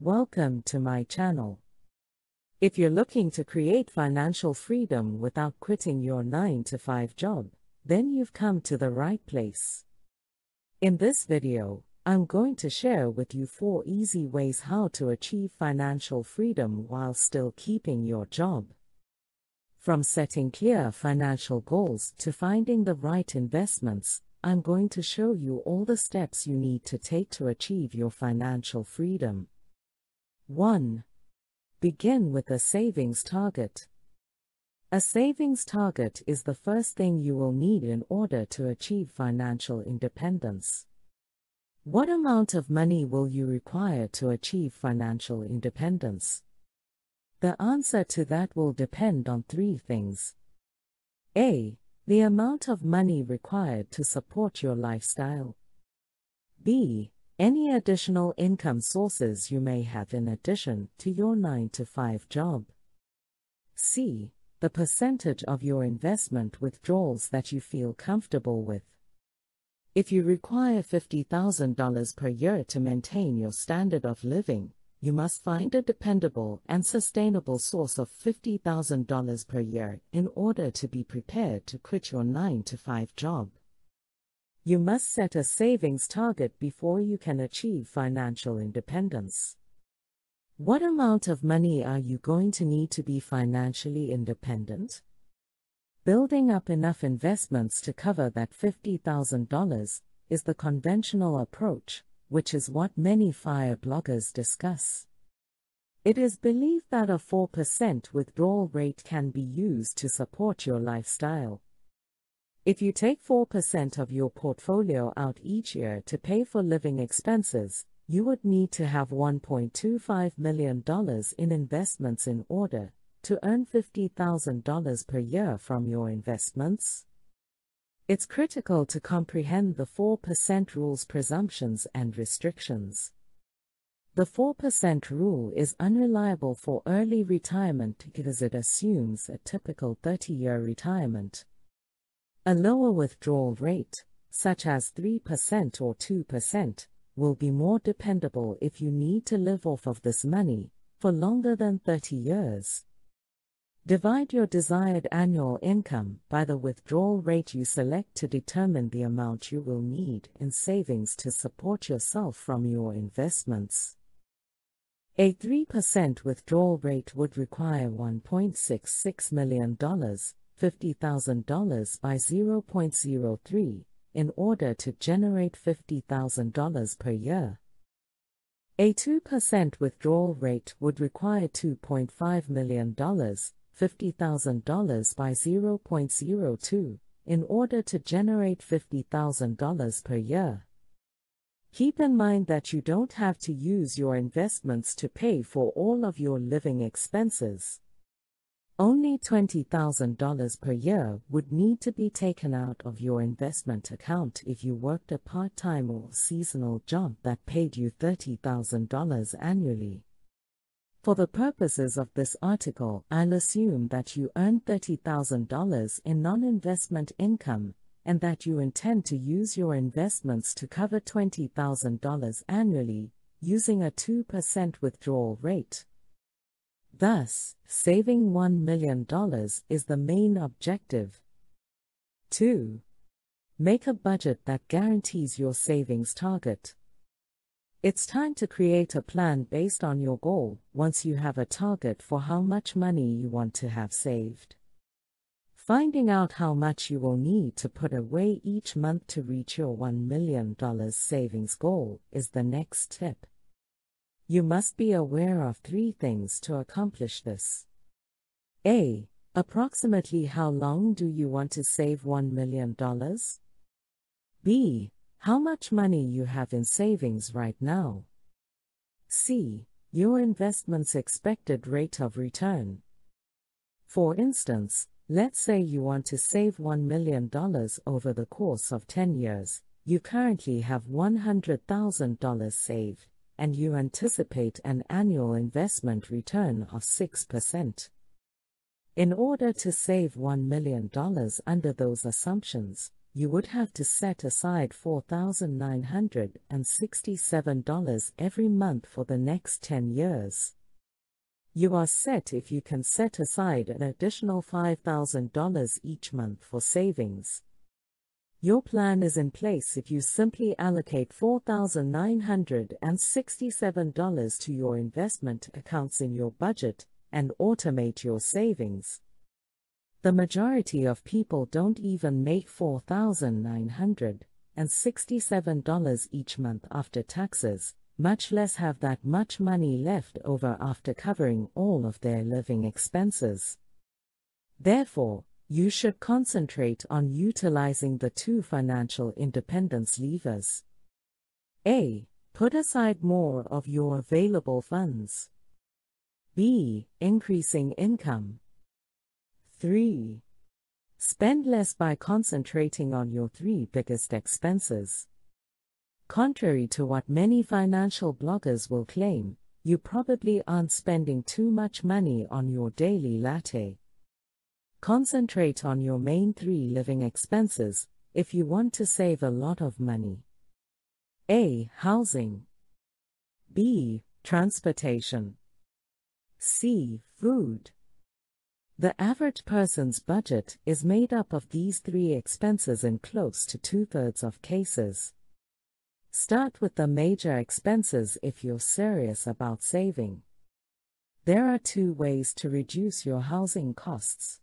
Welcome to my channel. If you're looking to create financial freedom without quitting your 9-to-5 job, then you've come to the right place. In this video, I'm going to share with you 4 easy ways how to achieve financial freedom while still keeping your job. From setting clear financial goals to finding the right investments, I'm going to show you all the steps you need to take to achieve your financial freedom. 1. Begin with a savings target. A savings target is the first thing you will need in order to achieve financial independence. What amount of money will you require to achieve financial independence? The answer to that will depend on 3 things. A. The amount of money required to support your lifestyle. B. Any additional income sources you may have in addition to your 9-to-5 job. C. The percentage of your investment withdrawals that you feel comfortable with. If you require $50,000 per year to maintain your standard of living, you must find a dependable and sustainable source of $50,000 per year in order to be prepared to quit your 9-to-5 job. You must set a savings target before you can achieve financial independence. What amount of money are you going to need to be financially independent? Building up enough investments to cover that $50,000 is the conventional approach, which is what many FIRE bloggers discuss. It is believed that a 4% withdrawal rate can be used to support your lifestyle. If you take 4% of your portfolio out each year to pay for living expenses, you would need to have $1.25 million in investments in order to earn $50,000 per year from your investments. It's critical to comprehend the 4% rule's presumptions and restrictions. The 4% rule is unreliable for early retirement because it assumes a typical 30-year retirement. A lower withdrawal rate, such as 3% or 2%, will be more dependable if you need to live off of this money for longer than 30 years. Divide your desired annual income by the withdrawal rate you select to determine the amount you will need in savings to support yourself from your investments. A 3% withdrawal rate would require $1.66 million, $50,000 by 0.03, in order to generate $50,000 per year. A 2% withdrawal rate would require $2.5 million, $50,000 by 0.02, in order to generate $50,000 per year. Keep in mind that you don't have to use your investments to pay for all of your living expenses. Only $20,000 per year would need to be taken out of your investment account if you worked a part-time or seasonal job that paid you $30,000 annually. For the purposes of this article, I'll assume that you earn $30,000 in non-investment income, and that you intend to use your investments to cover $20,000 annually, using a 2% withdrawal rate. Thus, saving $1 million is the main objective. 2. Make a budget that guarantees your savings target. It's time to create a plan based on your goal once you have a target for how much money you want to have saved. Finding out how much you will need to put away each month to reach your $1 million savings goal is the next step. You must be aware of 3 things to accomplish this. A. Approximately how long do you want to save $1 million? B. How much money you have in savings right now? C. Your investment's expected rate of return. For instance, let's say you want to save $1 million over the course of 10 years. You currently have $100,000 saved, and you anticipate an annual investment return of 6%. In order to save $1 million under those assumptions, you would have to set aside $4,967 every month for the next 10 years. You are set if you can set aside an additional $5,000 each month for savings. Your plan is in place if you simply allocate $4,967 to your investment accounts in your budget and automate your savings. The majority of people don't even make $4,967 each month after taxes, much less have that much money left over after covering all of their living expenses. Therefore, you should concentrate on utilizing the two financial independence levers. A. Put aside more of your available funds. B. Increasing income. 3. Spend less by concentrating on your three biggest expenses. Contrary to what many financial bloggers will claim, you probably aren't spending too much money on your daily latte. Concentrate on your main three living expenses if you want to save a lot of money. A. Housing. B. Transportation. C. Food. The average person's budget is made up of these three expenses in close to 2/3 of cases. Start with the major expenses if you're serious about saving. There are two ways to reduce your housing costs.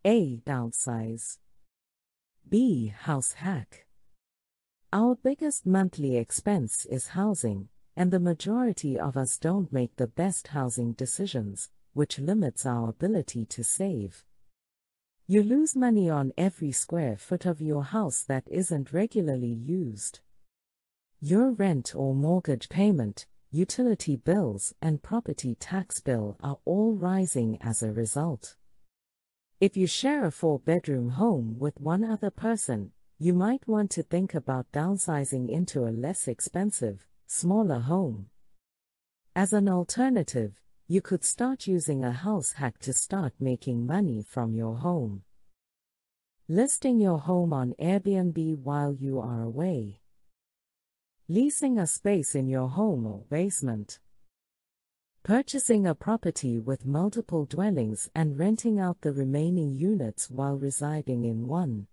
A. Downsize. B. House hack. Our biggest monthly expense is housing, and the majority of us don't make the best housing decisions, which limits our ability to save. You lose money on every square foot of your house that isn't regularly used. Your rent or mortgage payment, utility bills, and property tax bill are all rising as a result. If you share a 4-bedroom home with one other person, you might want to think about downsizing into a less expensive, smaller home. As an alternative, you could start using a house hack to start making money from your home. Listing your home on Airbnb while you are away. Leasing a space in your home or basement. Purchasing a property with multiple dwellings and renting out the remaining units while residing in one.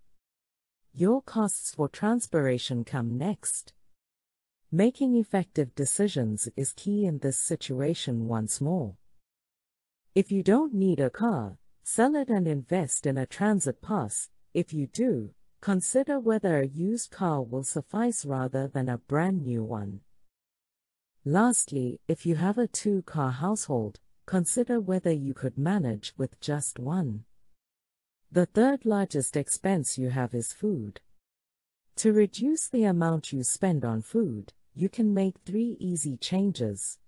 Your costs for transportation come next. Making effective decisions is key in this situation once more. If you don't need a car, sell it and invest in a transit pass. If you do, consider whether a used car will suffice rather than a brand new one. Lastly, if you have a 2-car household, consider whether you could manage with just one. The third largest expense you have is food. To reduce the amount you spend on food, you can make 3 easy changes.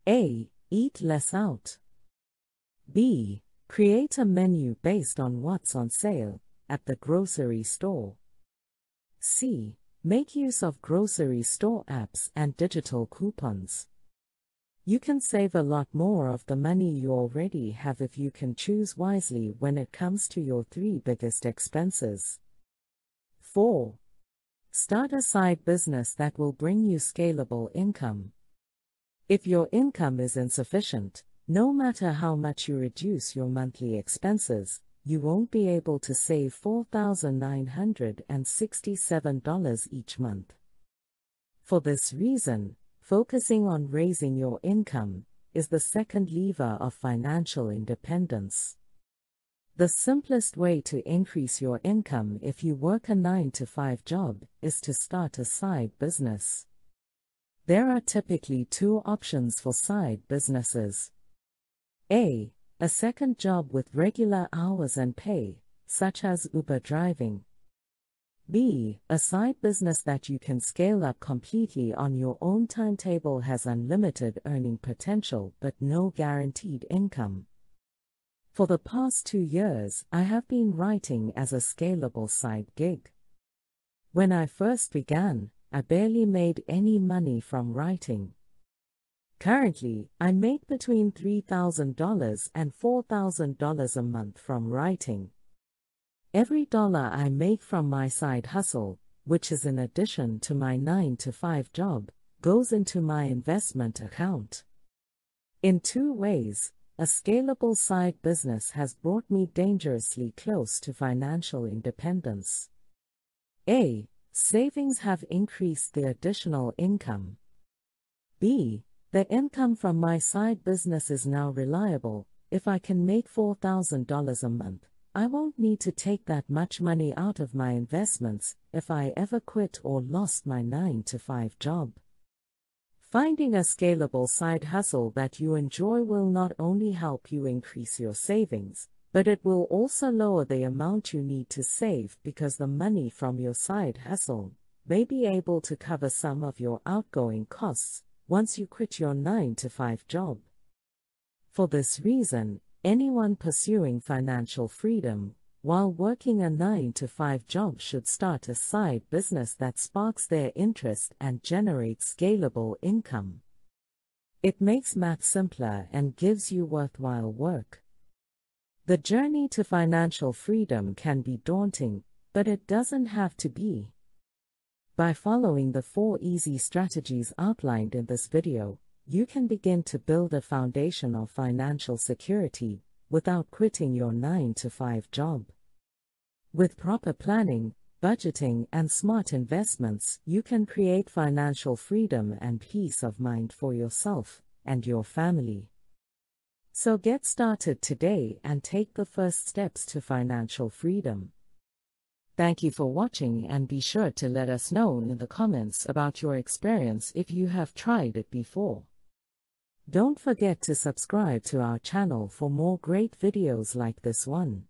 A. Eat less out. B. Create a menu based on what's on sale at the grocery store. C. Make use of grocery store apps and digital coupons. You can save a lot more of the money you already have if you can choose wisely when it comes to your 3 biggest expenses. 4. Start a side business that will bring you scalable income. If your income is insufficient, no matter how much you reduce your monthly expenses, you won't be able to save $4,967 each month. For this reason, focusing on raising your income is the second lever of financial independence. The simplest way to increase your income if you work a 9-to-5 job is to start a side business. There are typically 2 options for side businesses. A. A second job with regular hours and pay, such as Uber driving. B. A side business that you can scale up completely on your own timetable, has unlimited earning potential but no guaranteed income. For the past 2 years, I have been writing as a scalable side gig. When I first began, I barely made any money from writing. Currently, I make between $3,000 and $4,000 a month from writing. Every dollar I make from my side hustle, which is in addition to my 9-to-5 job, goes into my investment account. In two ways, a scalable side business has brought me dangerously close to financial independence. A. Savings have increased the additional income. B. The income from my side business is now reliable. If I can make $4,000 a month, I won't need to take that much money out of my investments if I ever quit or lost my 9-to-5 job. Finding a scalable side hustle that you enjoy will not only help you increase your savings, but it will also lower the amount you need to save because the money from your side hustle may be able to cover some of your outgoing costs once you quit your 9-to-5 job. For this reason, anyone pursuing financial freedom while working a 9-to-5 job should start a side business that sparks their interest and generates scalable income. It makes math simpler and gives you worthwhile work. The journey to financial freedom can be daunting, but it doesn't have to be. By following the 4 easy strategies outlined in this video, you can begin to build a foundation of financial security without quitting your 9-to-5 job. With proper planning, budgeting, and smart investments, you can create financial freedom and peace of mind for yourself and your family. So get started today and take the first steps to financial freedom. Thank you for watching, and be sure to let us know in the comments about your experience if you have tried it before. Don't forget to subscribe to our channel for more great videos like this one.